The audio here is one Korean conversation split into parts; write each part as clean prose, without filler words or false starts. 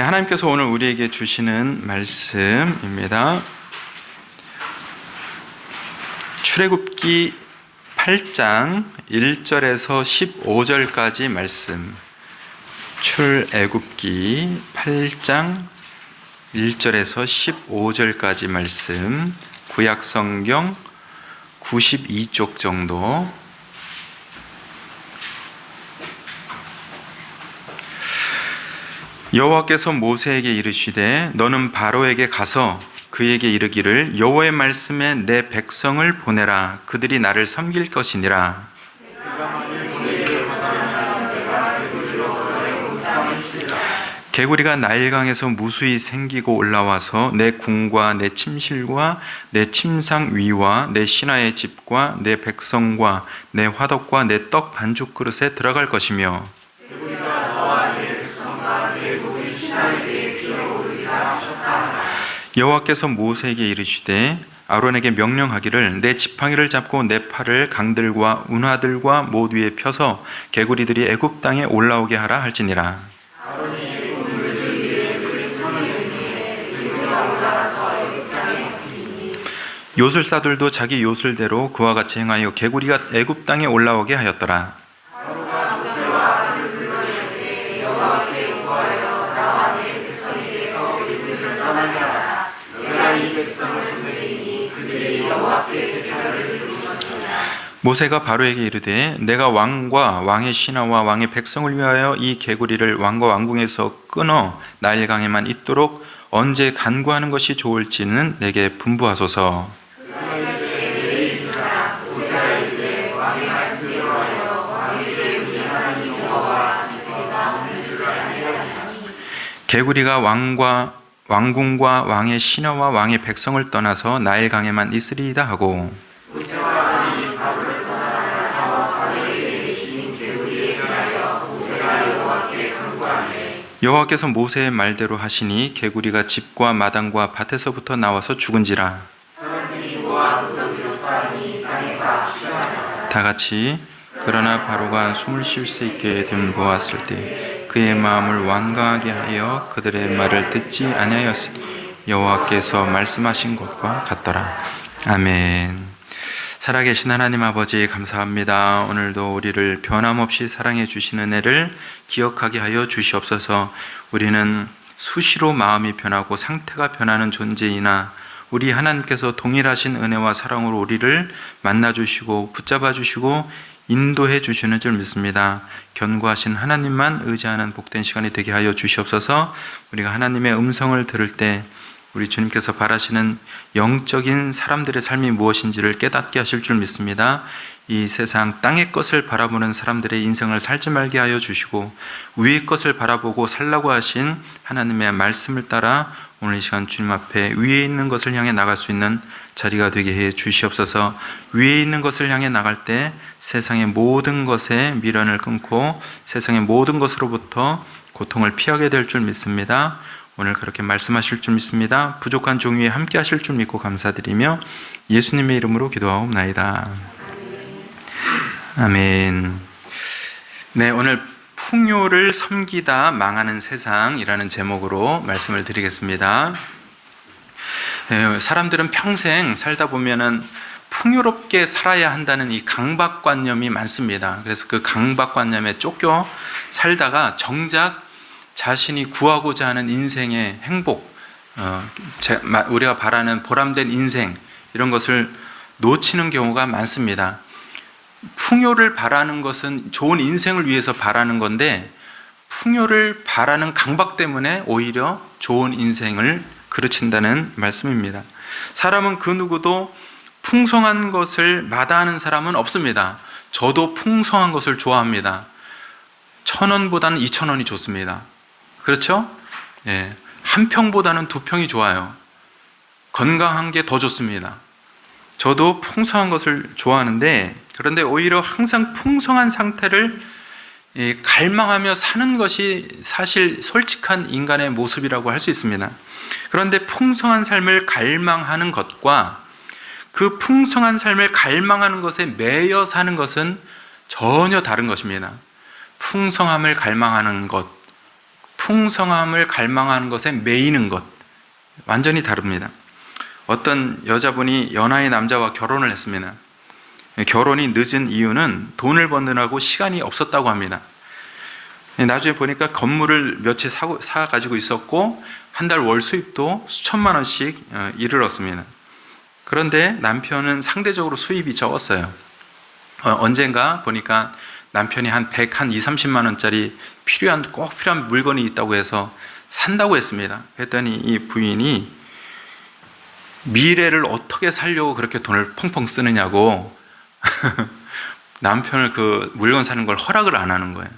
하나님께서 오늘 우리에게 주시는 말씀입니다. 출애굽기 8장 1절에서 15절까지 말씀. 출애굽기 8장 1절에서 15절까지 말씀. 구약성경 92쪽 정도. 여호와께서 모세에게 이르시되 너는 바로에게 가서 그에게 이르기를 여호와의 말씀에 내 백성을 보내라. 그들이 나를 섬길 것이니라. 개구리가 나일강에서 무수히 생기고 올라와서 내 궁과 내 침실과 내 침상 위와 내 신하의 집과 내 백성과 내 화덕과 내 떡 반죽 그릇에 들어갈 것이며 여호와께서 모세에게 이르시되 아론에게 명령하기를 내 지팡이를 잡고 내 팔을 강들과 운하들과 못 위에 펴서 개구리들이 애굽 땅에 올라오게 하라 할지니라. 요술사들도 자기 요술대로 그와 같이 행하여 개구리가 애굽 땅에 올라오게 하였더라. 모세가 바로에게 이르되 내가 왕과 왕의 신하와 왕의 백성을 위하여 이 개구리를 왕과 왕궁에서 끊어 나일강에만 있도록 언제 간구하는 것이 좋을지는 내게 분부하소서. 개구리가 왕궁과 왕의 신하와 왕의 백성을 떠나서 나일강에만 있으리이다 하고 여호와께서 모세의 말대로 하시니 개구리가 집과 마당과 밭에서부터 나와서 죽은지라. 다 같이 그러나 바로가 숨을 쉴 수 있게 됨을 보았을 때 그의 마음을 완강하게 하여 그들의 말을 듣지 아니하였으니 여호와께서 말씀하신 것과 같더라. 아멘. 살아계신 하나님 아버지 감사합니다. 오늘도 우리를 변함없이 사랑해 주신 은혜를 기억하게 하여 주시옵소서. 우리는 수시로 마음이 변하고 상태가 변하는 존재이나 우리 하나님께서 동일하신 은혜와 사랑으로 우리를 만나주시고 붙잡아 주시고 인도해 주시는 줄 믿습니다. 견고하신 하나님만 의지하는 복된 시간이 되게 하여 주시옵소서. 우리가 하나님의 음성을 들을 때 우리 주님께서 바라시는 영적인 사람들의 삶이 무엇인지를 깨닫게 하실 줄 믿습니다. 이 세상 땅의 것을 바라보는 사람들의 인생을 살지 말게 하여 주시고 위의 것을 바라보고 살라고 하신 하나님의 말씀을 따라 오늘 이 시간 주님 앞에 위에 있는 것을 향해 나갈 수 있는 자리가 되게 해 주시옵소서. 위에 있는 것을 향해 나갈 때 세상의 모든 것에 미련을 끊고 세상의 모든 것으로부터 고통을 피하게 될 줄 믿습니다. 오늘 그렇게 말씀하실 줄 믿습니다. 부족한 종 위에 함께 하실 줄 믿고 감사드리며 예수님의 이름으로 기도하옵나이다. 아멘. 네, 오늘 풍요를 섬기다 망하는 세상이라는 제목으로 말씀을 드리겠습니다. 사람들은 평생 살다 보면은 풍요롭게 살아야 한다는 이 강박관념이 많습니다. 그래서 그 강박관념에 쫓겨 살다가 정작 자신이 구하고자 하는 인생의 행복, 우리가 바라는 보람된 인생 이런 것을 놓치는 경우가 많습니다. 풍요를 바라는 것은 좋은 인생을 위해서 바라는 건데 풍요를 바라는 강박 때문에 오히려 좋은 인생을 그르친다는 말씀입니다. 사람은 그 누구도 풍성한 것을 마다하는 사람은 없습니다. 저도 풍성한 것을 좋아합니다. 1,000원보다는 2,000원이 좋습니다. 그렇죠? 예, 한 평보다는 두 평이 좋아요. 건강한 게 더 좋습니다. 저도 풍성한 것을 좋아하는데 그런데 오히려 항상 풍성한 상태를 갈망하며 사는 것이 사실 솔직한 인간의 모습이라고 할 수 있습니다. 그런데 풍성한 삶을 갈망하는 것과 그 풍성한 삶을 갈망하는 것에 매여 사는 것은 전혀 다른 것입니다. 풍성함을 갈망하는 것, 풍성함을 갈망하는 것에 매이는 것, 완전히 다릅니다. 어떤 여자분이 연하의 남자와 결혼을 했습니다. 결혼이 늦은 이유는 돈을 버느라고 시간이 없었다고 합니다. 나중에 보니까 건물을 몇 채 사가지고 있었고 한 달 월 수입도 수천만 원씩 이르렀습니다. 그런데 남편은 상대적으로 수입이 적었어요. 언젠가 보니까 남편이 한 30만 원짜리 꼭 필요한 물건이 있다고 해서 산다고 했습니다. 그랬더니 이 부인이 미래를 어떻게 살려고 그렇게 돈을 펑펑 쓰느냐고 남편을 그 물건 사는 걸 허락을 안 하는 거예요.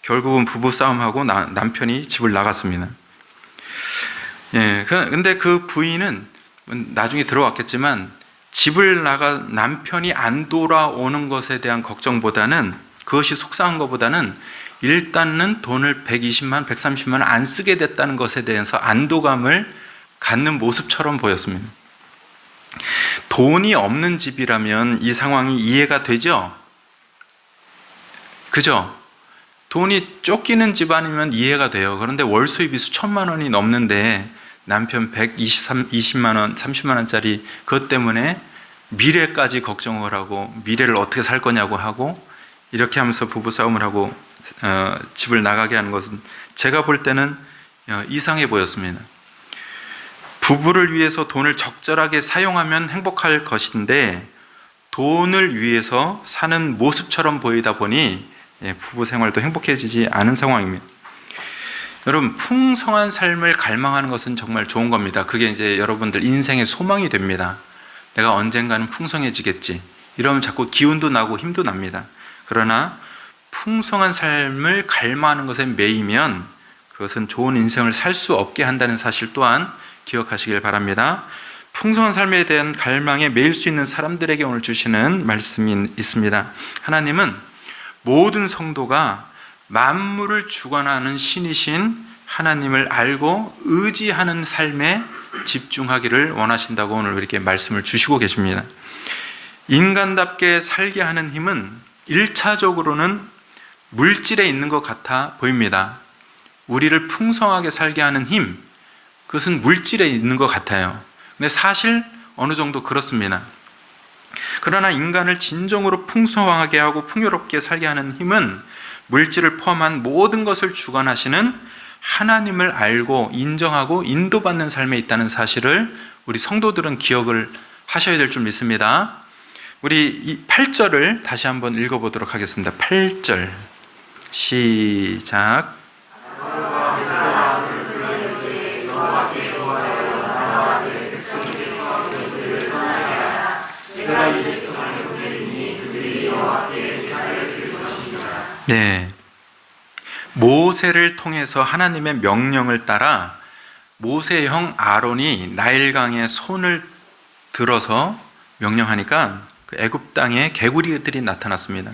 결국은 부부싸움하고 남편이 집을 나갔습니다. 근데 그 부인은 나중에 들어왔겠지만 집을 나가 남편이 안 돌아오는 것에 대한 걱정보다는, 그것이 속상한 것보다는 일단은 돈을 120만, 130만 원 안 쓰게 됐다는 것에 대해서 안도감을 갖는 모습처럼 보였습니다. 돈이 없는 집이라면 이 상황이 이해가 되죠? 그죠? 돈이 쫓기는 집안이면 이해가 돼요. 그런데 월 수입이 수천만 원이 넘는데 남편 20만 원, 30만 원짜리 그것 때문에 미래까지 걱정을 하고 미래를 어떻게 살 거냐고 하고 이렇게 하면서 부부싸움을 하고 집을 나가게 하는 것은 제가 볼 때는 이상해 보였습니다. 부부를 위해서 돈을 적절하게 사용하면 행복할 것인데 돈을 위해서 사는 모습처럼 보이다 보니 부부 생활도 행복해지지 않은 상황입니다. 여러분, 풍성한 삶을 갈망하는 것은 정말 좋은 겁니다. 그게 이제 여러분들 인생의 소망이 됩니다. 내가 언젠가는 풍성해지겠지. 이러면 자꾸 기운도 나고 힘도 납니다. 그러나 풍성한 삶을 갈망하는 것에 매이면 그것은 좋은 인생을 살 수 없게 한다는 사실 또한 기억하시길 바랍니다. 풍성한 삶에 대한 갈망에 매일 수 있는 사람들에게 오늘 주시는 말씀이 있습니다. 하나님은 모든 성도가 만물을 주관하는 신이신 하나님을 알고 의지하는 삶에 집중하기를 원하신다고 오늘 이렇게 말씀을 주시고 계십니다. 인간답게 살게 하는 힘은 1차적으로는 물질에 있는 것 같아 보입니다. 우리를 풍성하게 살게 하는 힘, 그것은 물질에 있는 것 같아요. 근데 사실 어느 정도 그렇습니다. 그러나 인간을 진정으로 풍성하게 하고 풍요롭게 살게 하는 힘은 물질을 포함한 모든 것을 주관하시는 하나님을 알고 인정하고 인도받는 삶에 있다는 사실을 우리 성도들은 기억을 하셔야 될 줄 믿습니다. 우리 이 8절을 다시 한번 읽어보도록 하겠습니다. 8절 시작. 네, 모세를 통해서 하나님의 명령을 따라 모세의 형 아론이 나일강에 손을 들어서 명령하니까 그 애굽 땅에 개구리들이 나타났습니다.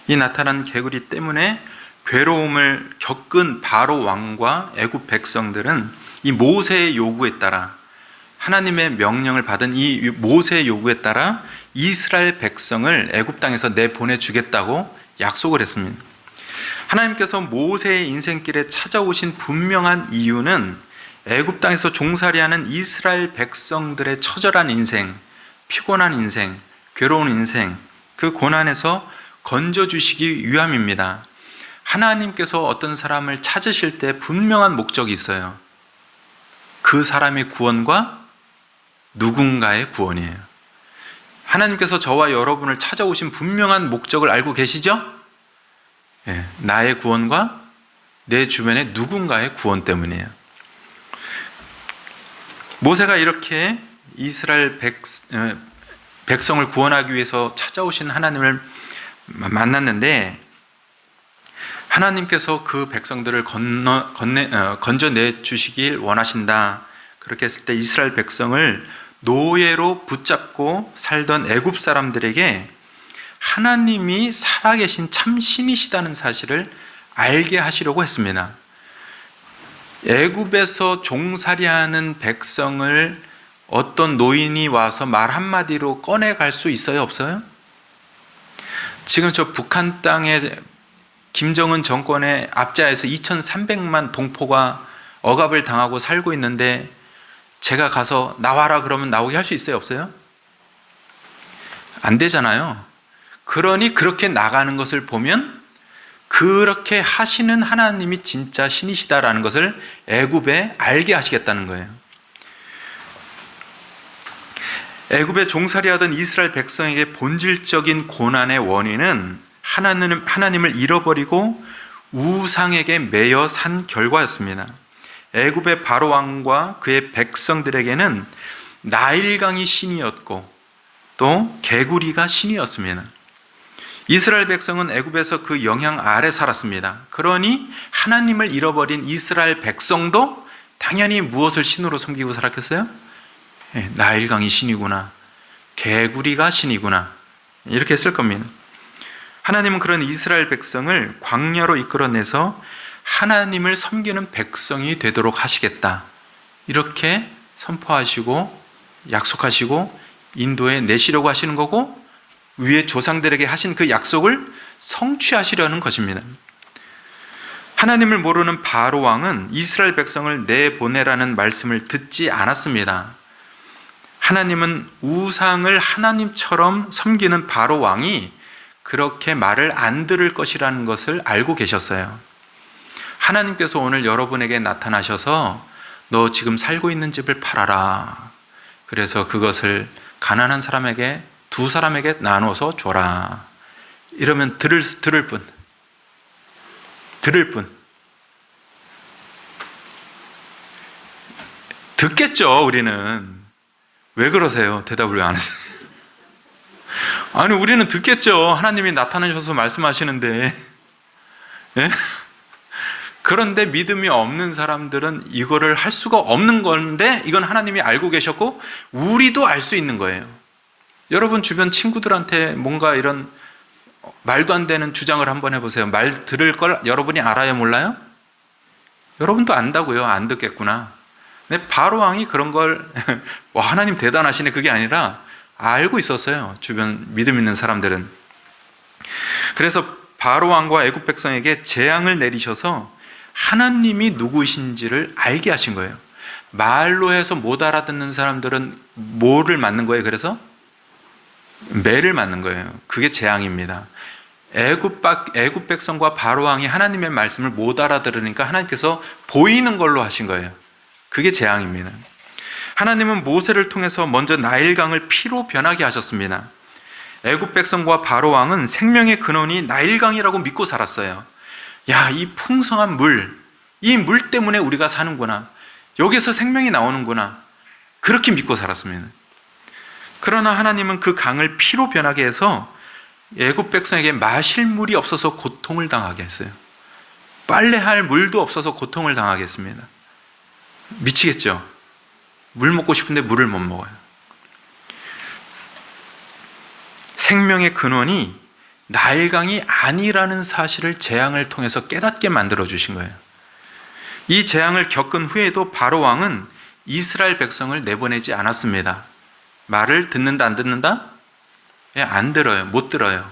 이 나타난 개구리 때문에 괴로움을 겪은 바로 왕과 애굽 백성들은 이 모세의 요구에 따라, 하나님의 명령을 받은 이 모세의 요구에 따라 이스라엘 백성을 애굽 땅에서 내보내주겠다고 약속을 했습니다. 하나님께서 모세의 인생길에 찾아오신 분명한 이유는 애굽 땅에서 종살이하는 이스라엘 백성들의 처절한 인생, 피곤한 인생, 괴로운 인생, 그 고난에서 건져주시기 위함입니다. 하나님께서 어떤 사람을 찾으실 때 분명한 목적이 있어요. 그 사람의 구원과 누군가의 구원이에요. 하나님께서 저와 여러분을 찾아오신 분명한 목적을 알고 계시죠? 나의 구원과 내 주변의 누군가의 구원 때문이에요. 모세가 이렇게 이스라엘 백성을 구원하기 위해서 찾아오신 하나님을 만났는데 하나님께서 그 백성들을 건져내 주시길 원하신다. 그렇게 했을 때 이스라엘 백성을 노예로 붙잡고 살던 애굽 사람들에게 하나님이 살아계신 참 신이시다는 사실을 알게 하시려고 했습니다. 애굽에서 종살이하는 백성을 어떤 노인이 와서 말 한마디로 꺼내갈 수 있어요? 없어요? 지금 저 북한 땅에 김정은 정권의 압제하에서 2,300만 동포가 억압을 당하고 살고 있는데 제가 가서 나와라 그러면 나오게 할 수 있어요, 없어요? 안 되잖아요. 그러니 그렇게 나가는 것을 보면 그렇게 하시는 하나님이 진짜 신이시다라는 것을 애굽에 알게 하시겠다는 거예요. 애굽에 종살이하던 이스라엘 백성에게 본질적인 고난의 원인은 하나님을 잃어버리고 우상에게 매여 산 결과였습니다. 애굽의 바로 왕과 그의 백성들에게는 나일강이 신이었고 또 개구리가 신이었습니다. 이스라엘 백성은 애굽에서 그 영향 아래 살았습니다. 그러니 하나님을 잃어버린 이스라엘 백성도 당연히 무엇을 신으로 섬기고 살았겠어요? 나일강이 신이구나, 개구리가 신이구나, 이렇게 했을 겁니다. 하나님은 그런 이스라엘 백성을 광야로 이끌어내서 하나님을 섬기는 백성이 되도록 하시겠다, 이렇게 선포하시고 약속하시고 인도에 내시려고 하시는 거고, 위에 조상들에게 하신 그 약속을 성취하시려는 것입니다. 하나님을 모르는 바로 왕은 이스라엘 백성을 내보내라는 말씀을 듣지 않았습니다. 하나님은 우상을 하나님처럼 섬기는 바로 왕이 그렇게 말을 안 들을 것이라는 것을 알고 계셨어요. 하나님께서 오늘 여러분에게 나타나셔서 너 지금 살고 있는 집을 팔아라, 그래서 그것을 가난한 사람에게, 두 사람에게 나눠서 줘라, 이러면 들을 뿐 듣겠죠. 우리는 왜 그러세요? 대답을 왜 안 하세요? 아니, 우리는 듣겠죠. 하나님이 나타나셔서 말씀하시는데. 예? 그런데 믿음이 없는 사람들은 이거를 할 수가 없는 건데, 이건 하나님이 알고 계셨고 우리도 알 수 있는 거예요. 여러분 주변 친구들한테 뭔가 이런 말도 안 되는 주장을 한번 해보세요. 말 들을 걸 여러분이 알아요, 몰라요? 여러분도 안다고요. 안 듣겠구나. 근데 바로 왕이 그런 걸 와, 하나님 대단하시네, 그게 아니라 알고 있었어요, 주변 믿음 있는 사람들은. 그래서 바로 왕과 애굽 백성에게 재앙을 내리셔서 하나님이 누구이신지를 알게 하신 거예요. 말로 해서 못 알아듣는 사람들은 뭐를 맞는 거예요? 그래서 매를 맞는 거예요. 그게 재앙입니다. 애굽 백성과 바로 왕이 하나님의 말씀을 못 알아들으니까 하나님께서 보이는 걸로 하신 거예요. 그게 재앙입니다. 하나님은 모세를 통해서 먼저 나일강을 피로 변하게 하셨습니다. 애굽 백성과 바로 왕은 생명의 근원이 나일강이라고 믿고 살았어요. 야, 이 풍성한 물, 이 물 때문에 우리가 사는구나, 여기서 생명이 나오는구나, 그렇게 믿고 살았습니다. 그러나 하나님은 그 강을 피로 변하게 해서 애굽 백성에게 마실 물이 없어서 고통을 당하게 했어요. 빨래할 물도 없어서 고통을 당하게 했습니다. 미치겠죠? 물 먹고 싶은데 물을 못 먹어요. 생명의 근원이 나일강이 아니라는 사실을 재앙을 통해서 깨닫게 만들어 주신 거예요. 이 재앙을 겪은 후에도 바로 왕은 이스라엘 백성을 내보내지 않았습니다. 말을 듣는다, 안 듣는다? 안 들어요. 못 들어요.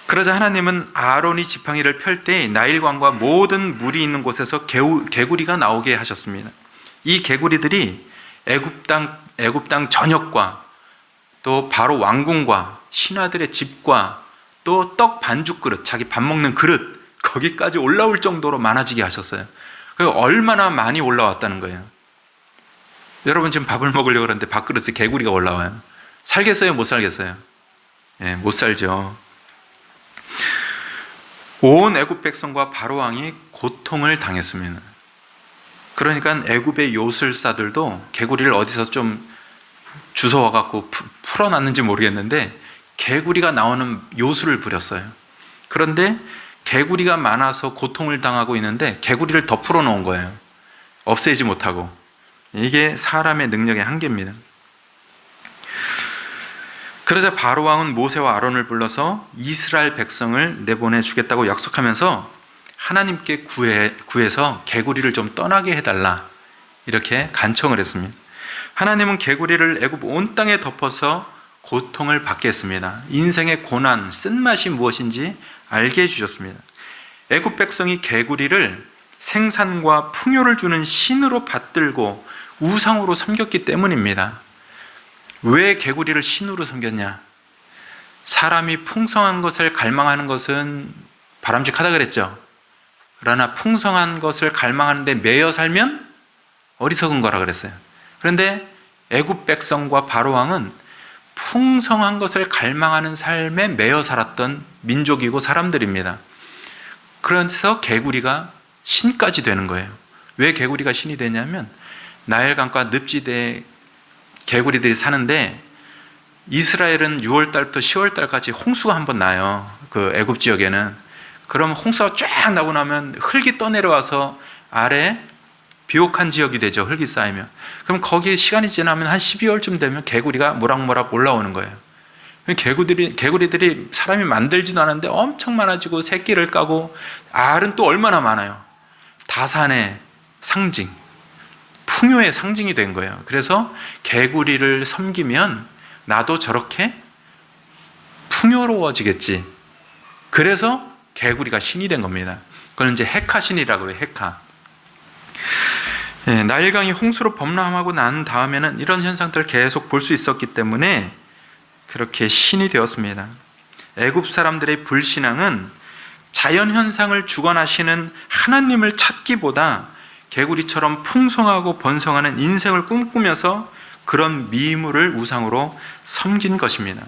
그러자 하나님은 아론이 지팡이를 펼 때 나일강과 모든 물이 있는 곳에서 개구리가 나오게 하셨습니다. 이 개구리들이 애굽 땅 전역과 또 바로 왕궁과 신하들의 집과 또 떡 반죽 그릇, 자기 밥 먹는 그릇, 거기까지 올라올 정도로 많아지게 하셨어요. 얼마나 많이 올라왔다는 거예요. 여러분 지금 밥을 먹으려고 그러는데 밥그릇에 개구리가 올라와요. 살겠어요? 못 살겠어요? 못 살죠. 온 애굽 백성과 바로 왕이 고통을 당했습니다. 그러니까 애굽의 요술사들도 개구리를 어디서 좀 주워와갖고 풀어놨는지 모르겠는데 개구리가 나오는 요술을 부렸어요. 그런데 개구리가 많아서 고통을 당하고 있는데 개구리를 더 풀어놓은 거예요. 없애지 못하고. 이게 사람의 능력의 한계입니다. 그러자 바로 왕은 모세와 아론을 불러서 이스라엘 백성을 내보내 주겠다고 약속하면서 하나님께 구해서 개구리를 좀 떠나게 해달라, 이렇게 간청을 했습니다. 하나님은 개구리를 애굽 온 땅에 덮어서 고통을 받게 했습니다. 인생의 고난, 쓴맛이 무엇인지 알게 해주셨습니다. 애굽 백성이 개구리를 생산과 풍요를 주는 신으로 받들고 우상으로 섬겼기 때문입니다. 왜 개구리를 신으로 섬겼냐? 사람이 풍성한 것을 갈망하는 것은 바람직하다 그랬죠. 그러나 풍성한 것을 갈망하는데 매여 살면 어리석은 거라 그랬어요. 그런데 애굽 백성과 바로 왕은 풍성한 것을 갈망하는 삶에 매여 살았던 민족이고 사람들입니다. 그래서 개구리가 신까지 되는 거예요. 왜 개구리가 신이 되냐면 나일강과 늪지대에 개구리들이 사는데 이스라엘은 6월달부터 10월달까지 홍수가 한번 나요. 그 애굽 지역에는. 그럼 홍수가 쫙 나고 나면 흙이 떠내려와서 아래 비옥한 지역이 되죠. 흙이 쌓이면. 그럼 거기 시간이 지나면 한 12월쯤 되면 개구리가 모락모락 올라오는 거예요. 개구리들이 사람이 만들지도 않았는데 엄청 많아지고 새끼를 까고 알은 또 얼마나 많아요. 다산의 상징, 풍요의 상징이 된 거예요. 그래서 개구리를 섬기면 나도 저렇게 풍요로워지겠지. 그래서 개구리가 신이 된 겁니다. 그걸 이제 헤카신이라고 해요. 헤카. 나일강이 홍수로 범람하고 난 다음에는 이런 현상들을 계속 볼 수 있었기 때문에 그렇게 신이 되었습니다. 애굽 사람들의 불신앙은 자연현상을 주관하시는 하나님을 찾기보다 개구리처럼 풍성하고 번성하는 인생을 꿈꾸면서 그런 미물을 우상으로 섬긴 것입니다.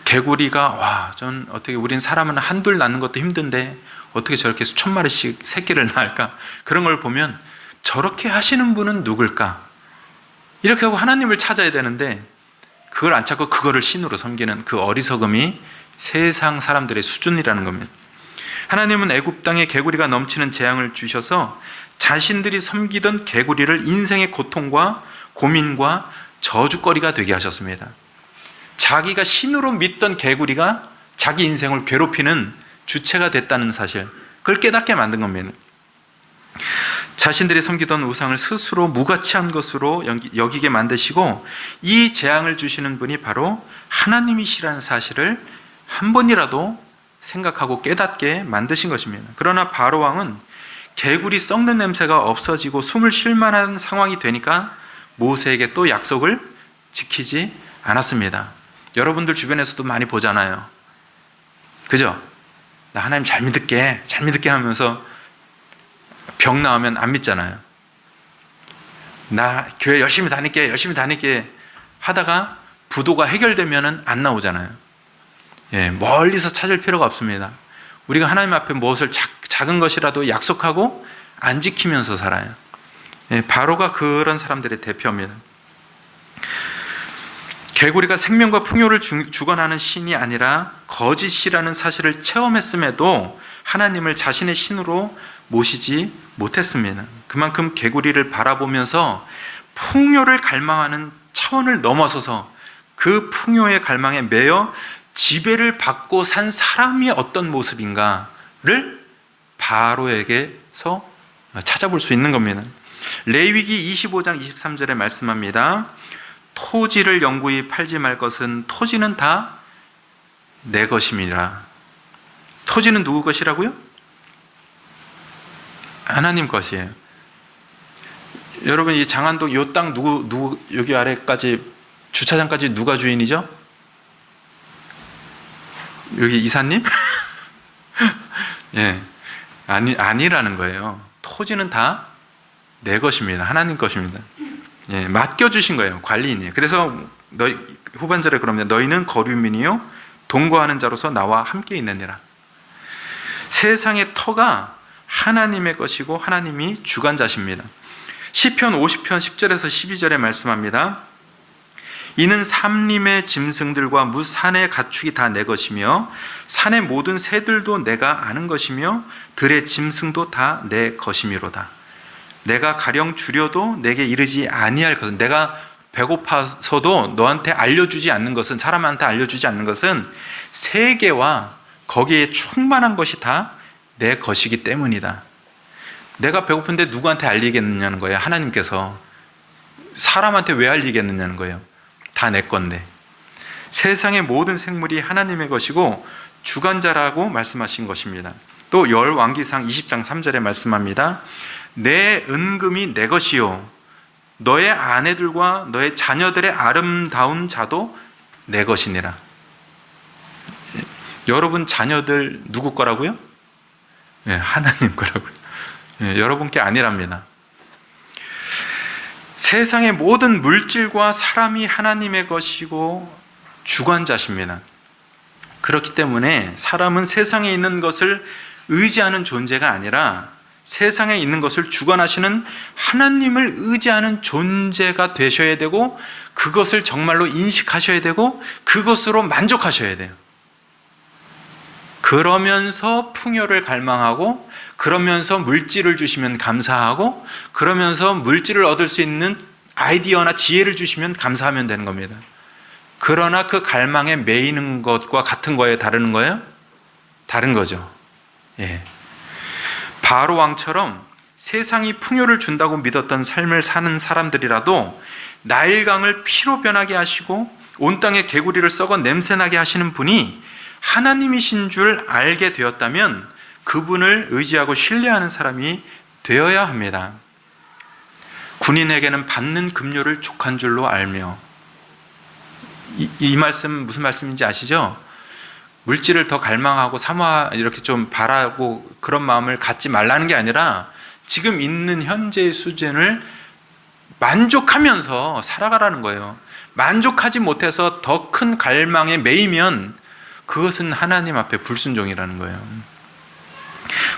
개구리가 전 어떻게 우린 사람은 한둘 낳는 것도 힘든데 어떻게 저렇게 수천 마리씩 새끼를 낳을까? 그런 걸 보면 저렇게 하시는 분은 누굴까? 이렇게 하고 하나님을 찾아야 되는데 그걸 안 찾고 그거를 신으로 섬기는 그 어리석음이 세상 사람들의 수준이라는 겁니다. 하나님은 애굽 땅에 개구리가 넘치는 재앙을 주셔서 자신들이 섬기던 개구리를 인생의 고통과 고민과 저주거리가 되게 하셨습니다. 자기가 신으로 믿던 개구리가 자기 인생을 괴롭히는 주체가 됐다는 사실, 그걸 깨닫게 만든 겁니다. 자신들이 섬기던 우상을 스스로 무가치한 것으로 여기게 만드시고 이 재앙을 주시는 분이 바로 하나님이시라는 사실을 한 번이라도 생각하고 깨닫게 만드신 것입니다. 그러나 바로 왕은 개구리 썩는 냄새가 없어지고 숨을 쉴 만한 상황이 되니까 모세에게 또 약속을 지키지 않았습니다. 여러분들 주변에서도 많이 보잖아요. 그죠? 나 하나님 잘 믿을게 하면서 병 나오면 안 믿잖아요. 나 교회 열심히 다닐게 하다가 부도가 해결되면 안 나오잖아요. 멀리서 찾을 필요가 없습니다. 우리가 하나님 앞에 무엇을 작은 것이라도 약속하고 안 지키면서 살아요. 바로가 그런 사람들의 대표입니다. 개구리가 생명과 풍요를 주관하는 신이 아니라 거짓이라는 사실을 체험했음에도 하나님을 자신의 신으로 모시지 못했습니다. 그만큼 개구리를 바라보면서 풍요를 갈망하는 차원을 넘어서서 그 풍요의 갈망에 매여 지배를 받고 산 사람이 어떤 모습인가를 바로에게서 찾아볼 수 있는 겁니다. 레위기 25장 23절에 말씀합니다. 토지를 영구히 팔지 말 것은 토지는 다 내 것임이라. 토지는 누구 것이라고요? 하나님 것이에요. 여러분 이 장안동 이 땅 누구 여기 아래까지 주차장까지 누가 주인이죠? 여기 이사님? 아니라는 거예요. 토지는 다 내 것입니다. 하나님 것입니다. 맡겨주신 거예요. 관리인이에요. 그래서 후반절에 그럽니다. 너희는 거류민이요 동거하는 자로서 나와 함께 있느니라. 세상의 터가 하나님의 것이고 하나님이 주관자십니다. 시편 50편 10절에서 12절에 말씀합니다. 이는 산림의 짐승들과 무산의 가축이 다 내 것이며 산의 모든 새들도 내가 아는 것이며 들의 짐승도 다 내 것이미로다. 내가 가령 주려도 내게 이르지 아니할 것은, 내가 배고파서도 너한테 알려주지 않는 것은, 사람한테 알려주지 않는 것은 세계와 거기에 충만한 것이 다 내 것이기 때문이다. 내가 배고픈데 누구한테 알리겠느냐는 거예요. 하나님께서. 사람한테 왜 알리겠느냐는 거예요. 다 내 건데. 세상의 모든 생물이 하나님의 것이고 주관자라고 말씀하신 것입니다. 또 열왕기상 20장 3절에 말씀합니다. 내 은금이 내 것이요 너의 아내들과 너의 자녀들의 아름다운 자도 내 것이니라. 여러분 자녀들 누구 거라고요? 예, 하나님 거라고요. 예, 여러분께 아니랍니다. 세상의 모든 물질과 사람이 하나님의 것이고 주관자십니다. 그렇기 때문에 사람은 세상에 있는 것을 의지하는 존재가 아니라 세상에 있는 것을 주관하시는 하나님을 의지하는 존재가 되셔야 되고 그것을 정말로 인식하셔야 되고 그것으로 만족하셔야 돼요. 그러면서 풍요를 갈망하고 그러면서 물질을 주시면 감사하고 그러면서 물질을 얻을 수 있는 아이디어나 지혜를 주시면 감사하면 되는 겁니다. 그러나 그 갈망에 매이는 것과 같은 거예요? 다른 거예요? 다른 거죠. 예. 바로 왕처럼 세상이 풍요를 준다고 믿었던 삶을 사는 사람들이라도 나일강을 피로 변하게 하시고 온 땅의 개구리를 썩어 냄새나게 하시는 분이 하나님이신 줄 알게 되었다면 그분을 의지하고 신뢰하는 사람이 되어야 합니다. 군인에게는 받는 급료를 족한 줄로 알며, 이 말씀 무슨 말씀인지 아시죠? 물질을 더 갈망하고 이렇게 좀 바라고 그런 마음을 갖지 말라는 게 아니라 지금 있는 현재의 수준을 만족하면서 살아가라는 거예요. 만족하지 못해서 더 큰 갈망에 매이면 그것은 하나님 앞에 불순종이라는 거예요.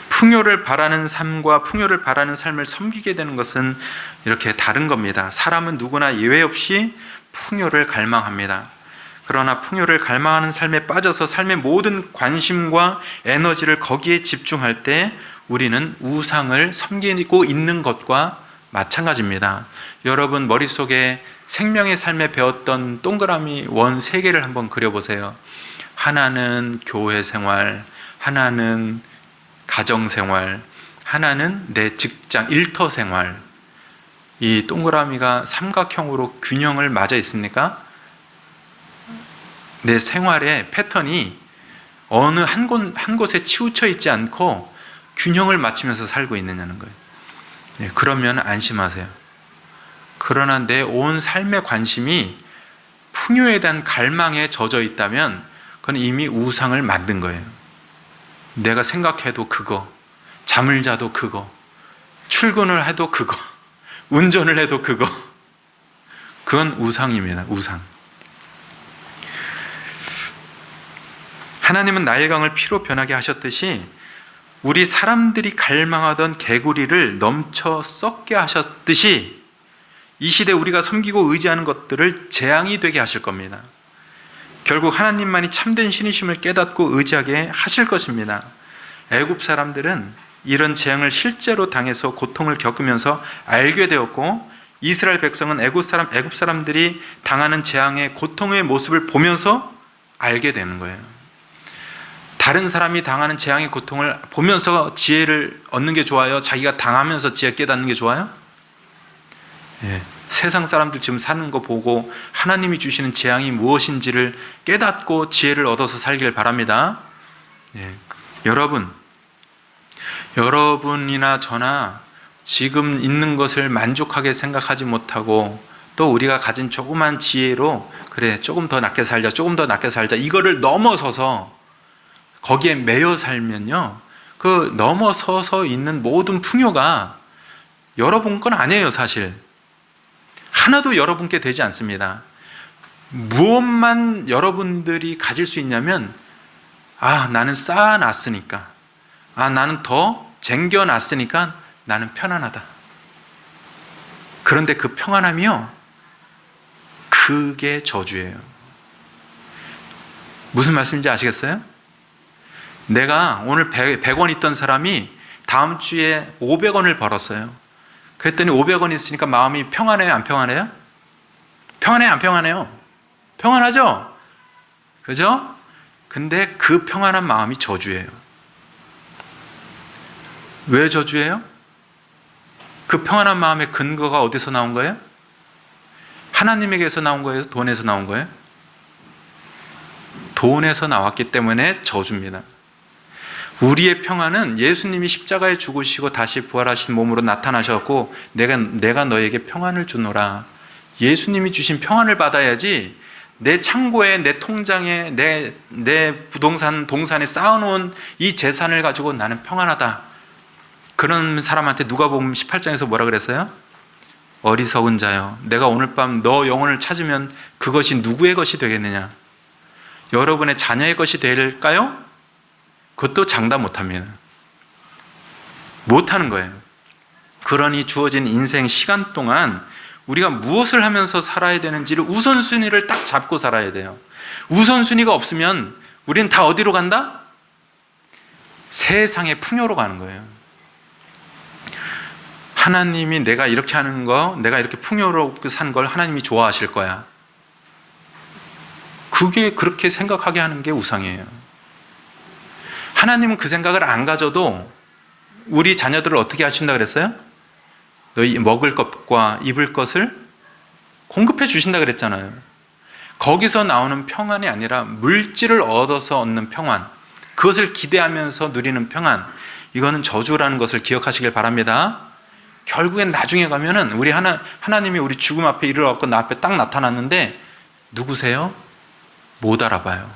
풍요를 바라는 삶과 풍요를 바라는 삶을 섬기게 되는 것은 이렇게 다른 겁니다. 사람은 누구나 예외 없이 풍요를 갈망합니다. 그러나 풍요를 갈망하는 삶에 빠져서 삶의 모든 관심과 에너지를 거기에 집중할 때 우리는 우상을 섬기고 있는 것과 마찬가지입니다. 여러분 머릿속에 생명의 삶에 배웠던 동그라미 원 3개를 한번 그려보세요. 하나는 교회 생활, 하나는 가정 생활, 하나는 내 직장 일터 생활. 이 동그라미가 삼각형으로 균형을 맞아 있습니까? 내 생활의 패턴이 어느 한 곳에 치우쳐 있지 않고 균형을 맞추면서 살고 있느냐는 거예요. 네, 그러면 안심하세요. 그러나 내 온 삶의 관심이 풍요에 대한 갈망에 젖어 있다면 그건 이미 우상을 만든 거예요. 내가 생각해도 그거, 잠을 자도 그거, 출근을 해도 그거, 운전을 해도 그거. 그건 우상입니다. 우상. 하나님은 나일강을 피로 변하게 하셨듯이 우리 사람들이 갈망하던 개구리를 넘쳐 썩게 하셨듯이 이 시대 우리가 섬기고 의지하는 것들을 재앙이 되게 하실 겁니다. 결국 하나님만이 참된 신이심을 깨닫고 의지하게 하실 것입니다. 애굽 사람들은 이런 재앙을 실제로 당해서 고통을 겪으면서 알게 되었고 이스라엘 백성은 애굽 사람들이 당하는 재앙의 고통의 모습을 보면서 알게 되는 거예요. 다른 사람이 당하는 재앙의 고통을 보면서 지혜를 얻는 게 좋아요? 자기가 당하면서 지혜 깨닫는 게 좋아요? 예, 세상 사람들 지금 사는 거 보고 하나님이 주시는 재앙이 무엇인지를 깨닫고 지혜를 얻어서 살길 바랍니다. 예, 여러분이나 저나 지금 있는 것을 만족하게 생각하지 못하고 또 우리가 가진 조그만 지혜로 그래 조금 더 낫게 살자 이거를 넘어서서 거기에 매여 살면요 그 넘어서서 있는 모든 풍요가 여러분 건 아니에요. 사실 하나도 여러분께 되지 않습니다. 무엇만 여러분들이 가질 수 있냐면 나는 쌓아놨으니까 나는 더 쟁겨놨으니까 나는 편안하다. 그런데 그 평안함이요 그게 저주예요. 무슨 말씀인지 아시겠어요? 내가 오늘 100원 있던 사람이 다음 주에 500원을 벌었어요. 그랬더니 500원 있으니까 마음이 평안해요? 안 평안해요? 평안해요? 안 평안해요? 평안하죠? 그죠? 근데 그 평안한 마음이 저주예요. 왜 저주예요? 그 평안한 마음의 근거가 어디서 나온 거예요? 하나님에게서 나온 거예요? 돈에서 나온 거예요? 돈에서 나왔기 때문에 저주입니다. 우리의 평안은 예수님이 십자가에 죽으시고 다시 부활하신 몸으로 나타나셨고 내가 너에게 평안을 주노라. 예수님이 주신 평안을 받아야지 내 창고에, 내 통장에, 내 동산에 쌓아놓은 이 재산을 가지고 나는 평안하다. 그런 사람한테 누가복음 18장에서 뭐라 그랬어요? 어리석은 자여, 내가 오늘 밤 너 영혼을 찾으면 그것이 누구의 것이 되겠느냐? 여러분의 자녀의 것이 될까요? 그것도 장담 못합니다. 못하는 거예요. 그러니 주어진 인생 시간 동안 우리가 무엇을 하면서 살아야 되는지를 우선순위를 딱 잡고 살아야 돼요. 우선순위가 없으면 우리는 다 어디로 간다? 세상의 풍요로 가는 거예요. 하나님이 내가 이렇게 하는 거, 내가 이렇게 풍요롭게 산 걸 하나님이 좋아하실 거야. 그게 그렇게 생각하게 하는 게 우상이에요. 하나님은 그 생각을 안 가져도 우리 자녀들을 어떻게 하신다 그랬어요? 너희 먹을 것과 입을 것을 공급해 주신다 그랬잖아요. 거기서 나오는 평안이 아니라 물질을 얻어서 얻는 평안, 그것을 기대하면서 누리는 평안, 이거는 저주라는 것을 기억하시길 바랍니다. 결국엔 나중에 가면은 우리 하나님이 우리 죽음 앞에 이르러갖고 나 앞에 딱 나타났는데 누구세요? 못 알아봐요.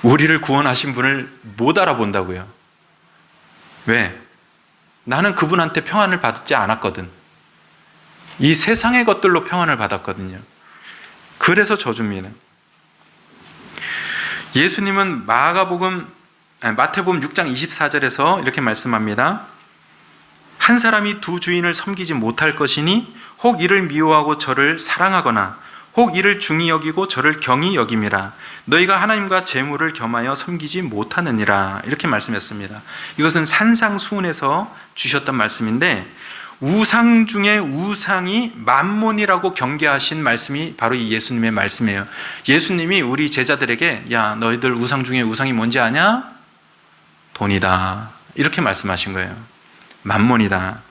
우리를 구원하신 분을 못 알아본다고요. 왜? 나는 그분한테 평안을 받지 않았거든. 이 세상의 것들로 평안을 받았거든요. 그래서 저주입니다. 예수님은 마태복음 6장 24절에서 이렇게 말씀합니다. 한 사람이 두 주인을 섬기지 못할 것이니 혹 이를 미워하고 저를 사랑하거나 혹 이를 중히 여기고 저를 경히 여김이라. 너희가 하나님과 재물을 겸하여 섬기지 못하느니라. 이렇게 말씀했습니다. 이것은 산상수훈에서 주셨던 말씀인데 우상 중에 우상이 만몬이라고 경계하신 말씀이 바로 이 예수님의 말씀이에요. 예수님이 우리 제자들에게 야, 너희들 우상 중에 우상이 뭔지 아냐? 돈이다. 이렇게 말씀하신 거예요. 만몬이다.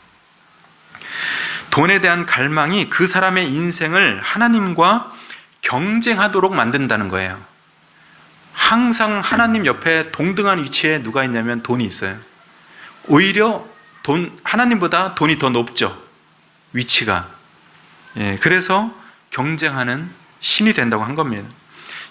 돈에 대한 갈망이 그 사람의 인생을 하나님과 경쟁하도록 만든다는 거예요. 항상 하나님 옆에 동등한 위치에 누가 있냐면 돈이 있어요. 오히려 하나님보다 돈이 더 높죠. 위치가. 그래서 경쟁하는 신이 된다고 한 겁니다.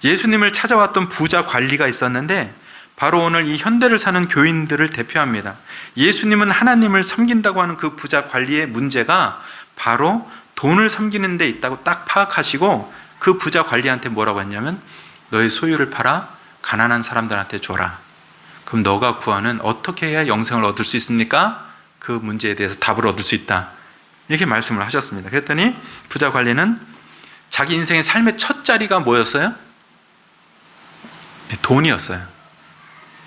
예수님을 찾아왔던 부자 관리가 있었는데 바로 오늘 이 현대를 사는 교인들을 대표합니다. 예수님은 하나님을 섬긴다고 하는 그 부자 관리의 문제가 바로 돈을 섬기는 데 있다고 딱 파악하시고 그 부자 관리한테 뭐라고 했냐면 너의 소유를 팔아 가난한 사람들한테 줘라. 그럼 너가 구하는 어떻게 해야 영생을 얻을 수 있습니까? 그 문제에 대해서 답을 얻을 수 있다. 이렇게 말씀을 하셨습니다. 그랬더니 부자 관리는 자기 인생의 삶의 첫 자리가 뭐였어요? 돈이었어요.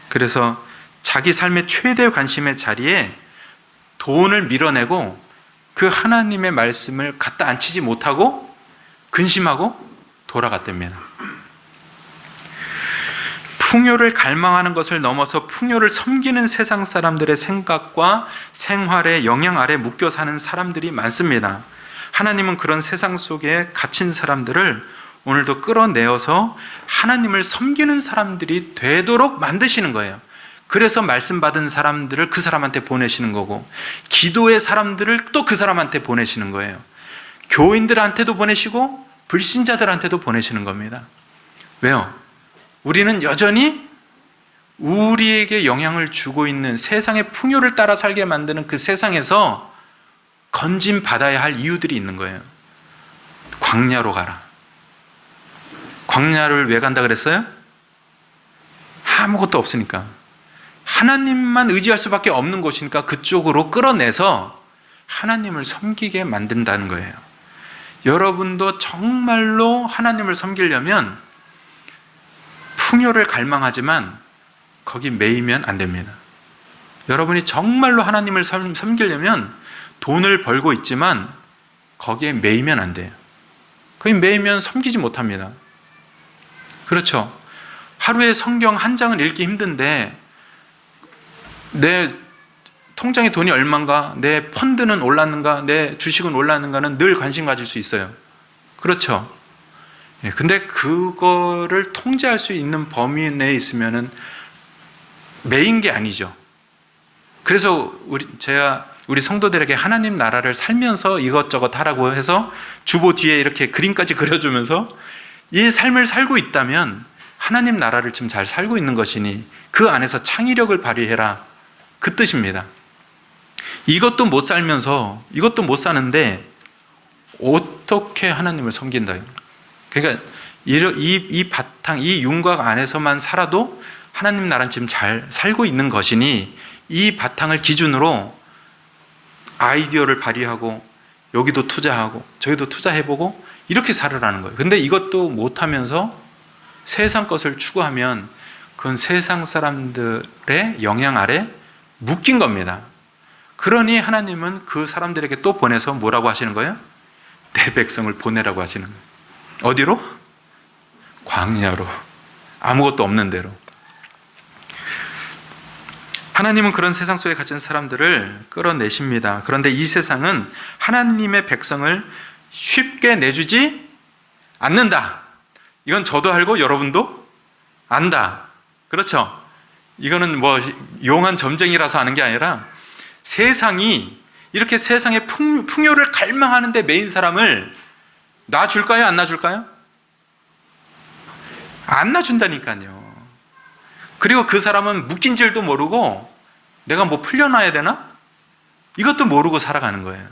그래서 자기 삶의 최대 관심의 자리에 돈을 밀어내고 그 하나님의 말씀을 갖다 앉히지 못하고 근심하고 돌아갔답니다. 풍요를 갈망하는 것을 넘어서 풍요를 섬기는 세상 사람들의 생각과 생활의 영향 아래 묶여 사는 사람들이 많습니다. 하나님은 그런 세상 속에 갇힌 사람들을 오늘도 끌어내어서 하나님을 섬기는 사람들이 되도록 만드시는 거예요. 그래서 말씀 받은 사람들을 그 사람한테 보내시는 거고 기도의 사람들을 또 그 사람한테 보내시는 거예요. 교인들한테도 보내시고 불신자들한테도 보내시는 겁니다. 왜요? 우리는 여전히 우리에게 영향을 주고 있는 세상의 풍요를 따라 살게 만드는 그 세상에서 건진 받아야 할 이유들이 있는 거예요. 광야로 가라. 광야를 왜 간다 그랬어요? 아무것도 없으니까. 하나님만 의지할 수밖에 없는 곳이니까 그쪽으로 끌어내서 하나님을 섬기게 만든다는 거예요. 여러분도 정말로 하나님을 섬기려면 풍요를 갈망하지만 거기 매이면 안 됩니다. 여러분이 정말로 하나님을 섬기려면 돈을 벌고 있지만 거기에 매이면 안 돼요. 거기 매이면 섬기지 못합니다. 그렇죠. 하루에 성경 한 장을 읽기 힘든데 내 통장에 돈이 얼마인가, 내 펀드는 올랐는가, 내 주식은 올랐는가는 늘 관심 가질 수 있어요. 그렇죠. 예, 근데 그거를 통제할 수 있는 범위 내에 있으면은 매인 게 아니죠. 그래서 제가 우리 성도들에게 하나님 나라를 살면서 이것저것 하라고 해서 주보 뒤에 이렇게 그림까지 그려주면서 이 삶을 살고 있다면 하나님 나라를 좀 잘 살고 있는 것이니 그 안에서 창의력을 발휘해라, 그 뜻입니다. 이것도 못 살면서, 이것도 못 사는데 어떻게 하나님을 섬긴다. 그러니까 이 바탕, 이 윤곽 안에서만 살아도 하나님 나라는 지금 잘 살고 있는 것이니 이 바탕을 기준으로 아이디어를 발휘하고 여기도 투자하고 저기도 투자해보고 이렇게 살으라는 거예요. 근데 이것도 못하면서 세상 것을 추구하면 그건 세상 사람들의 영향 아래 묶인 겁니다. 그러니 하나님은 그 사람들에게 또 보내서 뭐라고 하시는 거예요? 내 백성을 보내라고 하시는 거예요. 어디로? 광야로. 아무것도 없는 데로. 하나님은 그런 세상 속에 갇힌 사람들을 끌어내십니다. 그런데 이 세상은 하나님의 백성을 쉽게 내주지 않는다. 이건 저도 알고 여러분도 안다. 그렇죠? 이거는 뭐 용한 점쟁이라서 아는 게 아니라 세상이 이렇게 세상의 풍요를 갈망하는데 매인 사람을 놔줄까요? 안 놔줄까요? 안 놔준다니까요. 그리고 그 사람은 묶인 줄도 모르고 내가 뭐 풀려나야 되나? 이것도 모르고 살아가는 거예요.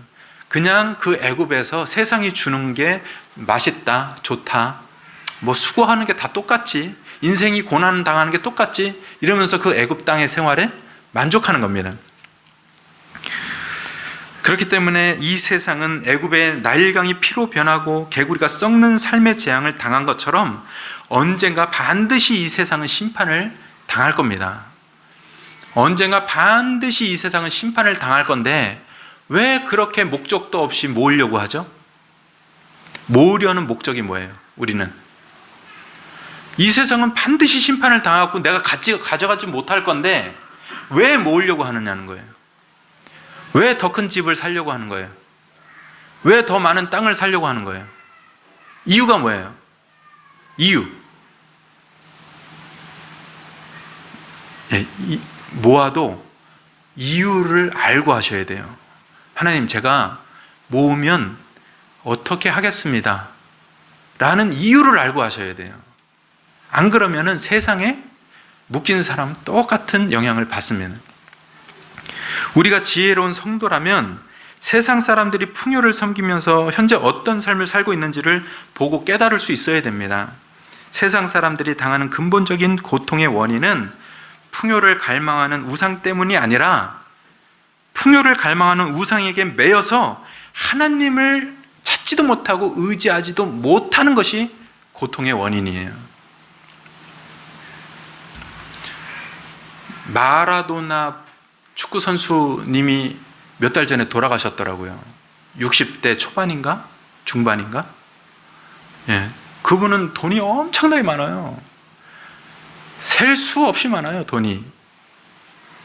그냥 그 애굽에서 세상이 주는 게 맛있다, 좋다, 뭐 수고하는 게 다 똑같지, 인생이 고난 당하는 게 똑같지, 이러면서 그 애굽 땅의 생활에 만족하는 겁니다. 그렇기 때문에 이 세상은 애굽의 나일강이 피로 변하고 개구리가 썩는 삶의 재앙을 당한 것처럼 언젠가 반드시 이 세상은 심판을 당할 겁니다. 언젠가 반드시 이 세상은 심판을 당할 건데 왜 그렇게 목적도 없이 모으려고 하죠? 모으려는 목적이 뭐예요? 우리는 이 세상은 반드시 심판을 당하고 내가 가져가지 못할 건데 왜 모으려고 하느냐는 거예요. 왜 더 큰 집을 사려고 하는 거예요? 왜 더 많은 땅을 사려고 하는 거예요? 이유가 뭐예요? 이유. 예, 모아도 이유를 알고 하셔야 돼요. 하나님, 제가 모으면 어떻게 하겠습니다 라는 이유를 알고 하셔야 돼요. 안 그러면은 세상에 묶인 사람 똑같은 영향을 받습니다. 우리가 지혜로운 성도라면 세상 사람들이 풍요를 섬기면서 현재 어떤 삶을 살고 있는지를 보고 깨달을 수 있어야 됩니다. 세상 사람들이 당하는 근본적인 고통의 원인은 풍요를 갈망하는 우상 때문이 아니라 풍요를 갈망하는 우상에게 매여서 하나님을 찾지도 못하고 의지하지도 못하는 것이 고통의 원인이에요. 마라도나 축구 선수님이 몇 달 전에 돌아가셨더라고요. 60대 초반인가? 중반인가? 예. 그분은 돈이 엄청나게 많아요. 셀 수 없이 많아요, 돈이.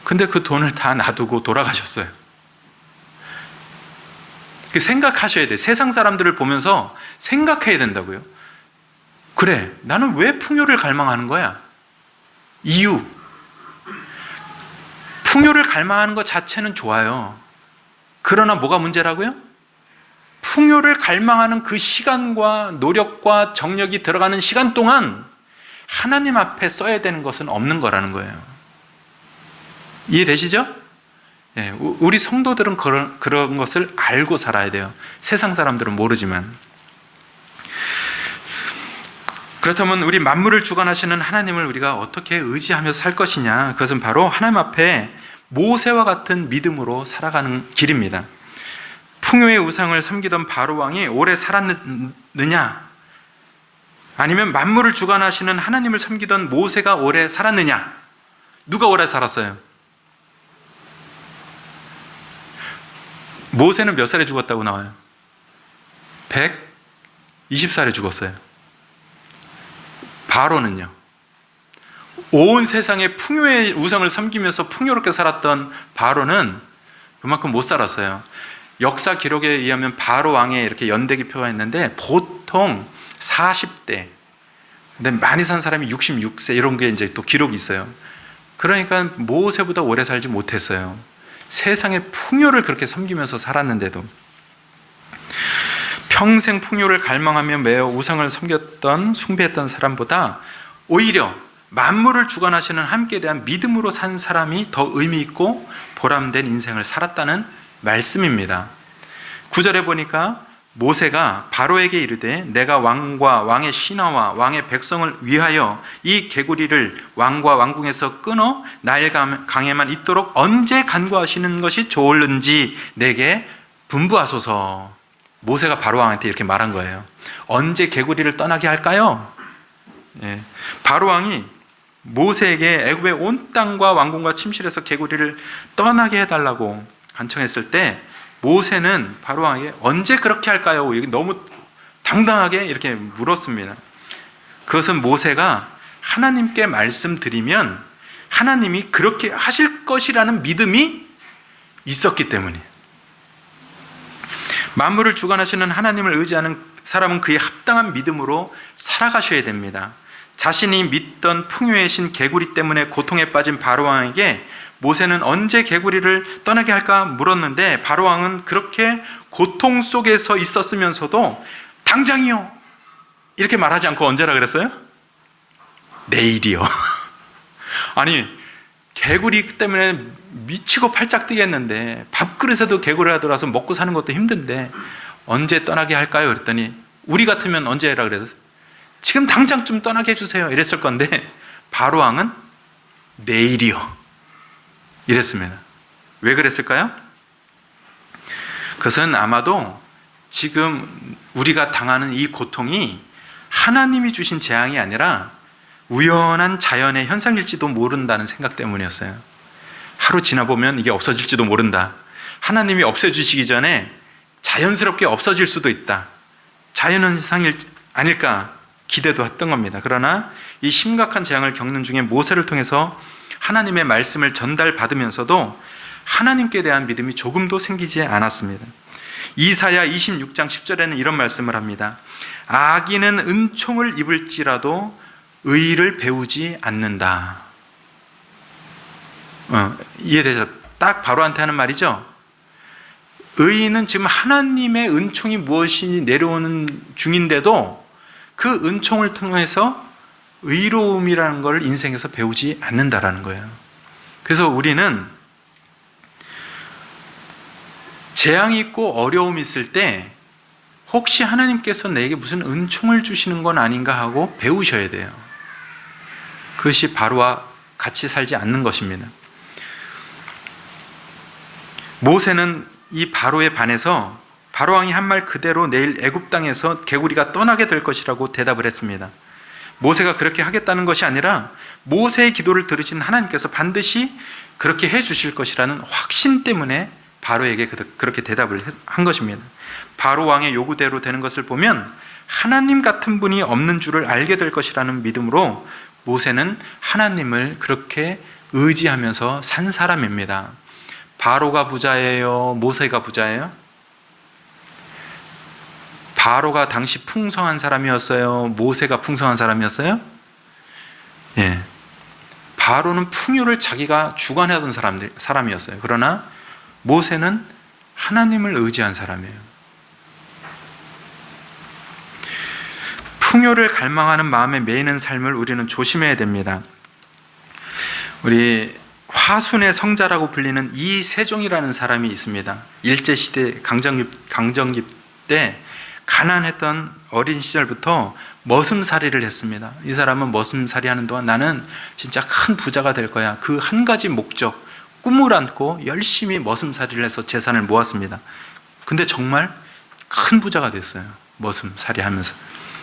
근데 그 돈을 다 놔두고 돌아가셨어요. 생각하셔야 돼요. 세상 사람들을 보면서 생각해야 된다고요. 그래, 나는 왜 풍요를 갈망하는 거야? 이유. 풍요를 갈망하는 것 자체는 좋아요. 그러나 뭐가 문제라고요? 풍요를 갈망하는 그 시간과 노력과 정력이 들어가는 시간 동안 하나님 앞에 써야 되는 것은 없는 거라는 거예요. 이해되시죠? 예, 우리 성도들은 그런 것을 알고 살아야 돼요. 세상 사람들은 모르지만. 그렇다면 우리 만물을 주관하시는 하나님을 우리가 어떻게 의지하며 살 것이냐? 그것은 바로 하나님 앞에 모세와 같은 믿음으로 살아가는 길입니다. 풍요의 우상을 섬기던 바로 왕이 오래 살았느냐? 아니면 만물을 주관하시는 하나님을 섬기던 모세가 오래 살았느냐? 누가 오래 살았어요? 모세는 몇 살에 죽었다고 나와요? 120살에 죽었어요. 바로는요? 온 세상에 풍요의 우상을 섬기면서 풍요롭게 살았던 바로는 그만큼 못 살았어요. 역사 기록에 의하면 바로 왕의 이렇게 연대기표가 있는데 보통 40대, 근데 많이 산 사람이 66세 이런 게 이제 또 기록이 있어요. 그러니까 모세보다 오래 살지 못했어요. 세상의 풍요를 그렇게 섬기면서 살았는데도 평생 풍요를 갈망하며 매어 우상을 섬겼던 숭배했던 사람보다 오히려 만물을 주관하시는 하나님께 대한 믿음으로 산 사람이 더 의미 있고 보람된 인생을 살았다는 말씀입니다. 9절에 보니까 모세가 바로에게 이르되 내가 왕과 왕의 신하와 왕의 백성을 위하여 이 개구리를 왕과 왕궁에서 끊어 나일 강에만 있도록 언제 간구하시는 것이 좋을는지 내게 분부하소서. 모세가 바로 왕한테 이렇게 말한 거예요. 언제 개구리를 떠나게 할까요? 바로 왕이 모세에게 애굽의 온 땅과 왕궁과 침실에서 개구리를 떠나게 해달라고 간청했을 때 모세는 바로 왕에게 언제 그렇게 할까요? 너무 당당하게 이렇게 물었습니다. 그것은 모세가 하나님께 말씀드리면 하나님이 그렇게 하실 것이라는 믿음이 있었기 때문이에요. 만물을 주관하시는 하나님을 의지하는 사람은 그에 합당한 믿음으로 살아가셔야 됩니다. 자신이 믿던 풍요의 신 개구리 때문에 고통에 빠진 바로왕에게 모세는 언제 개구리를 떠나게 할까 물었는데 바로왕은 그렇게 고통 속에서 있었으면서도 당장이요 이렇게 말하지 않고 언제라 그랬어요? 내일이요. 아니 개구리 때문에 미치고 팔짝 뛰겠는데 밥그릇에도 개구리가 들어와서 먹고 사는 것도 힘든데 언제 떠나게 할까요? 그랬더니 우리 같으면 언제 해라 그랬어요? 지금 당장 좀 떠나게 해주세요 이랬을 건데 바로왕은 내일이요 이랬습니다. 왜 그랬을까요? 그것은 아마도 지금 우리가 당하는 이 고통이 하나님이 주신 재앙이 아니라 우연한 자연의 현상일지도 모른다는 생각 때문이었어요. 하루 지나보면 이게 없어질지도 모른다. 하나님이 없애주시기 전에 자연스럽게 없어질 수도 있다. 자연현상이 아닐까 기대도 했던 겁니다. 그러나 이 심각한 재앙을 겪는 중에 모세를 통해서 하나님의 말씀을 전달받으면서도 하나님께 대한 믿음이 조금도 생기지 않았습니다. 이사야 26장 10절에는 이런 말씀을 합니다. 악인은 은총을 입을지라도 의를 배우지 않는다. 이해되죠? 딱 바로한테 하는 말이죠. 의인은 지금 하나님의 은총이 무엇이 내려오는 중인데도 그 은총을 통해서 의로움이라는 걸 인생에서 배우지 않는다라는 거예요. 그래서 우리는 재앙이 있고 어려움이 있을 때 혹시 하나님께서 내게 무슨 은총을 주시는 건 아닌가 하고 배우셔야 돼요. 그것이 바로와 같이 살지 않는 것입니다. 모세는 이 바로에 반해서 바로왕이 한 말 그대로 내일 애굽 땅에서 개구리가 떠나게 될 것이라고 대답을 했습니다. 모세가 그렇게 하겠다는 것이 아니라 모세의 기도를 들으신 하나님께서 반드시 그렇게 해 주실 것이라는 확신 때문에 바로에게 그렇게 대답을 한 것입니다. 바로 왕의 요구대로 되는 것을 보면 하나님 같은 분이 없는 줄을 알게 될 것이라는 믿음으로 모세는 하나님을 그렇게 의지하면서 산 사람입니다. 바로가 부자예요? 모세가 부자예요? 바로가 당시 풍성한 사람이었어요? 모세가 풍성한 사람이었어요? 예. 바로는 풍요를 자기가 주관하던 사람이었어요. 그러나 모세는 하나님을 의지한 사람이에요. 풍요를 갈망하는 마음에 매이는 삶을 우리는 조심해야 됩니다. 우리 화순의 성자라고 불리는 이세종이라는 사람이 있습니다. 일제시대 강점기 때 가난했던 어린 시절부터 머슴살이를 했습니다. 이 사람은 머슴살이 하는 동안 나는 진짜 큰 부자가 될 거야. 그 한 가지 목적, 꿈을 안고 열심히 머슴살이를 해서 재산을 모았습니다. 근데 정말 큰 부자가 됐어요. 머슴살이 하면서.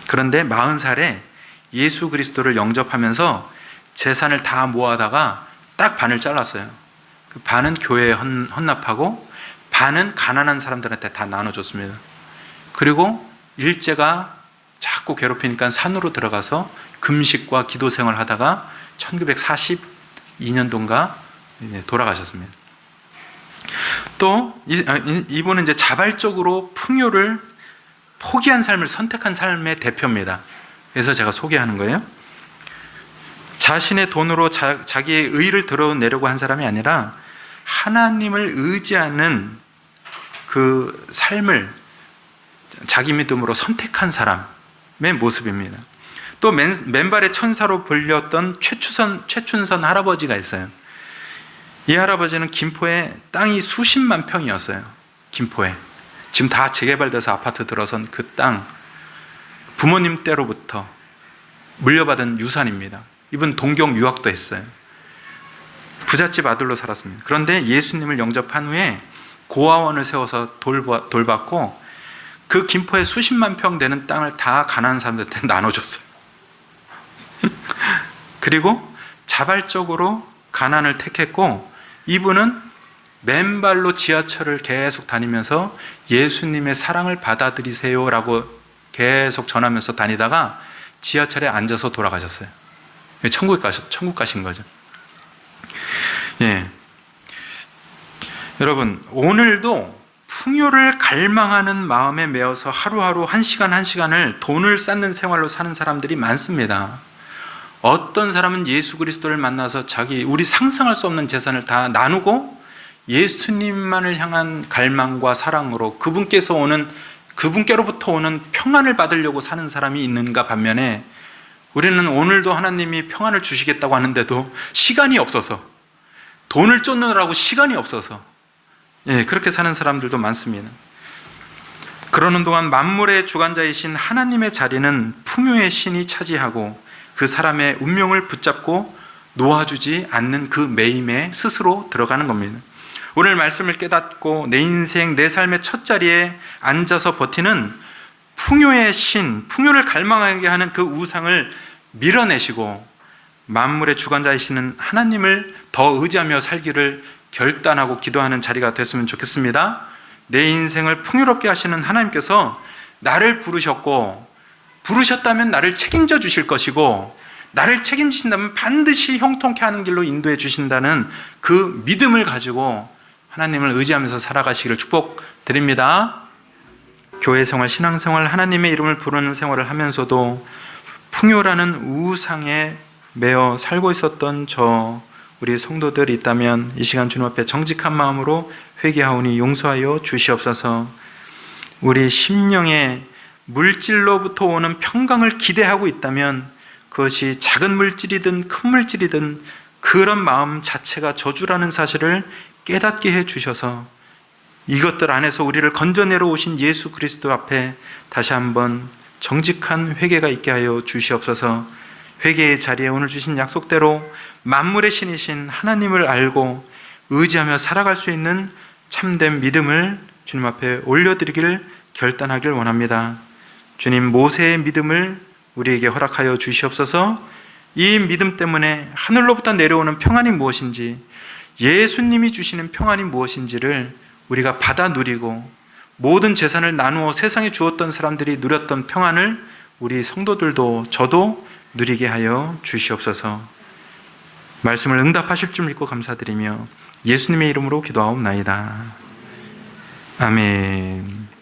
그런데 40살에 예수 그리스도를 영접하면서 재산을 다 모아다가 딱 반을 잘랐어요. 그 반은 교회에 헌납하고 반은 가난한 사람들한테 다 나눠줬습니다. 그리고 일제가 자꾸 괴롭히니까 산으로 들어가서 금식과 기도 생활을 하다가 1942년도인가 돌아가셨습니다. 또 이분은 이제 자발적으로 풍요를 포기한 삶을 선택한 삶의 대표입니다. 그래서 제가 소개하는 거예요. 자신의 돈으로 자기의 의를 드러내려고 한 사람이 아니라 하나님을 의지하는 그 삶을 자기 믿음으로 선택한 사람의 모습입니다. 또 맨발의 천사로 불렸던 최춘선 할아버지가 있어요. 이 할아버지는 김포에 땅이 수십만 평이었어요. 김포에. 지금 다 재개발돼서 아파트 들어선 그 땅, 부모님 때로부터 물려받은 유산입니다. 이분 동경 유학도 했어요. 부잣집 아들로 살았습니다. 그런데 예수님을 영접한 후에 고아원을 세워서 돌봤고 그 김포에 수십만 평 되는 땅을 다 가난한 사람들한테 나눠줬어요. 그리고 자발적으로 가난을 택했고 이분은 맨발로 지하철을 계속 다니면서 예수님의 사랑을 받아들이세요라고 계속 전하면서 다니다가 지하철에 앉아서 돌아가셨어요. 천국 가신 거죠. 예. 여러분, 오늘도 풍요를 갈망하는 마음에 매여서 하루하루 한 시간을 돈을 쌓는 생활로 사는 사람들이 많습니다. 어떤 사람은 예수 그리스도를 만나서 우리 상상할 수 없는 재산을 다 나누고 예수님만을 향한 갈망과 사랑으로 그분께로부터 오는 평안을 받으려고 사는 사람이 있는가 반면에 우리는 오늘도 하나님이 평안을 주시겠다고 하는데도 시간이 없어서 돈을 쫓느라고 시간이 없어서 그렇게 사는 사람들도 많습니다. 그러는 동안 만물의 주관자이신 하나님의 자리는 풍요의 신이 차지하고 그 사람의 운명을 붙잡고 놓아주지 않는 그 매임에 스스로 들어가는 겁니다. 오늘 말씀을 깨닫고 내 인생, 내 삶의 첫 자리에 앉아서 버티는 풍요의 신, 풍요를 갈망하게 하는 그 우상을 밀어내시고 만물의 주관자이시는 하나님을 더 의지하며 살기를 결단하고 기도하는 자리가 됐으면 좋겠습니다. 내 인생을 풍요롭게 하시는 하나님께서 나를 부르셨다면 나를 책임져 주실 것이고 나를 책임지신다면 반드시 형통케 하는 길로 인도해 주신다는 그 믿음을 가지고 하나님을 의지하면서 살아가시기를 축복드립니다. 교회 생활, 신앙생활, 하나님의 이름을 부르는 생활을 하면서도 풍요라는 우상에 매여 살고 있었던 우리 성도들이 있다면 이 시간 주님 앞에 정직한 마음으로 회개하오니 용서하여 주시옵소서. 우리 심령에 물질로부터 오는 평강을 기대하고 있다면 그것이 작은 물질이든 큰 물질이든 그런 마음 자체가 저주라는 사실을 깨닫게 해주셔서 이것들 안에서 우리를 건져내러 오신 예수 그리스도 앞에 다시 한번 정직한 회개가 있게 하여 주시옵소서. 회개의 자리에 오늘 주신 약속대로 만물의 신이신 하나님을 알고 의지하며 살아갈 수 있는 참된 믿음을 주님 앞에 올려드리기를 결단하길 원합니다. 주님, 모세의 믿음을 우리에게 허락하여 주시옵소서. 이 믿음 때문에 하늘로부터 내려오는 평안이 무엇인지, 예수님이 주시는 평안이 무엇인지를 우리가 받아 누리고 모든 재산을 나누어 세상에 주었던 사람들이 누렸던 평안을 우리 성도들도 저도 누리게 하여 주시옵소서. 말씀을 응답하실 줄 믿고 감사드리며 예수님의 이름으로 기도하옵나이다. 아멘.